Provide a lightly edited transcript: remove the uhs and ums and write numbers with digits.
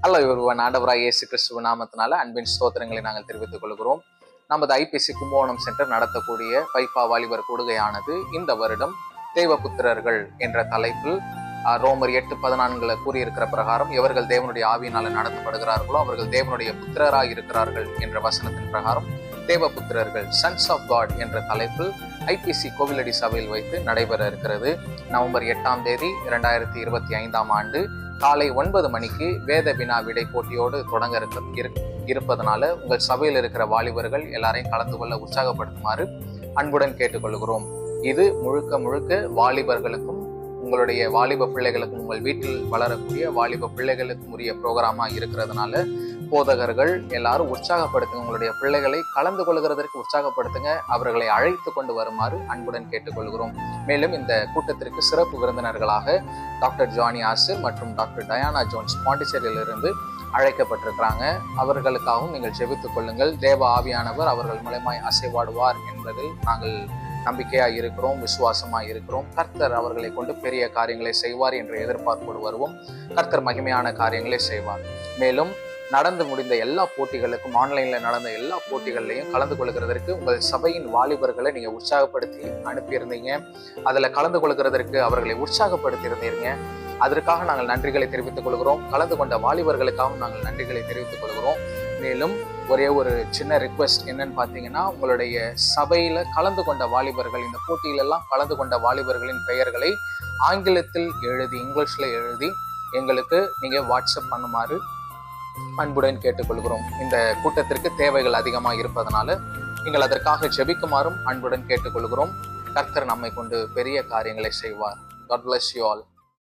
அல்ல ஒருவன் ஆண்டவராய் இயேசு கிறிஸ்துவ நாமத்தினால அன்பின் ஸ்தோத்திரங்களை நாங்கள் தெரிவித்துக் கொள்கிறோம். நமது ஐபிசி கும்பகோணம் சென்டர் நடத்தக்கூடிய பைப்பா வாலிபர் கூடுகையானது இந்த வருடம் தேவபுத்திரர்கள் என்ற தலைப்பில் ரோமர் 8:14 கூறியிருக்கிற பிரகாரம் எவர்கள் தேவனுடைய ஆவியினால நடத்தப்படுகிறார்களோ அவர்கள் தேவனுடைய புத்திரராய் இருக்கிறார்கள் என்ற வசனத்தின் பிரகாரம் தேவபுத்திரர்கள் சன்ஸ் ஆஃப் காட் என்ற தலைப்பில் ஐபிசி கோவிலடி சபையில் வைத்து நடைபெற இருக்கிறது. நவம்பர் 8ஆம் தேதி 2025ஆம் ஆண்டு காலை 9 மணிக்கு வேத வினா விடை போட்டியோடு தொடங்க இருப்பதனால உங்கள் சபையில் இருக்கிற வாலிபர்கள் எல்லாரையும் கலந்து கொள்ள உற்சாகப்படுத்துமாறு அன்புடன் கேட்டுக்கொள்கிறோம். இது முழுக்க வாலிபர்களுக்கும் உங்களுடைய வாலிப பிள்ளைகளுக்கும் உங்கள் வீட்டில் வளரக்கூடிய வாலிப பிள்ளைகளுக்கும் உரிய ப்ரோக்ராமா இருக்கிறதுனால போதகர்கள் எல்லாரும் உற்சாகப்படுத்துங்க. உங்களுடைய பிள்ளைகளை கலந்து கொள்கிறதற்கு உற்சாகப்படுத்துங்க. அவர்களை அழைத்து கொண்டு வருமாறு அன்புடன் கேட்டுக்கொள்கிறோம். மேலும் இந்த கூட்டத்திற்கு சிறப்பு விருந்தினர்களாக டாக்டர் ஜானி ஆசிர் மற்றும் டாக்டர் டயானா ஜோன்ஸ் பாண்டிச்சேரியிலிருந்து அழைக்கப்பட்டிருக்கிறாங்க. அவர்களுக்காகவும் நீங்கள் ஜெபித்துக் கொள்ளுங்கள். தேவ ஆவியானவர் அவர்கள் மூலமாய் அசைவாடுவார் என்பதில் நாங்கள் நம்பிக்கையாக இருக்கிறோம், விசுவாசமாக இருக்கிறோம். கர்த்தர் அவர்களை கொண்டு பெரிய காரியங்களை செய்வார் என்ற எதிர்பார்ப்போடு வருவோம். கர்த்தர் மகிமையான காரியங்களை செய்வார். மேலும் நடந்து முடிந்த எல்லா போட்டிகளுக்கும், ஆன்லைன்ல நடந்த எல்லா போட்டிகள்லையும் கலந்து கொள்கிறதற்கு உங்கள் சபையின் வாலிபர்களை நீங்க உற்சாகப்படுத்தி அனுப்பியிருந்தீங்க. அதுல கலந்து கொள்கிறதற்கு அவர்களை உற்சாகப்படுத்தி இருந்தீங்க. அதற்காக நாங்கள் நன்றிகளை தெரிவித்துக் கொள்கிறோம். கலந்து கொண்ட வாலிபர்களுக்காகவும் நாங்கள் நன்றிகளை தெரிவித்துக் கொள்கிறோம். மேலும் ஒரே ஒரு சின்ன ரிக்வெஸ்ட் என்னன்னு பார்த்தீங்கன்னா, உங்களுடைய சபையில கலந்து கொண்ட வாலிபர்கள், இந்த போட்டியிலெல்லாம் கலந்து கொண்ட வாலிபர்களின் பெயர்களை ஆங்கிலத்தில் எழுதி, இங்கிலீஷ்ல எழுதி எங்களுக்கு நீங்க வாட்ஸ்அப் பண்ணுமாறு அன்புடன் கேட்டுக்கொள்கிறோம். இந்த கூட்டத்திற்கு தேவைகள் அதிகமாக இருப்பதனால நீங்கள் அதற்காக ஜெபிக்குமாறும் அன்புடன் கேட்டுக்கொள்கிறோம். கர்த்தர் நம்மை கொண்டு பெரிய காரியங்களை செய்வார். God bless you all.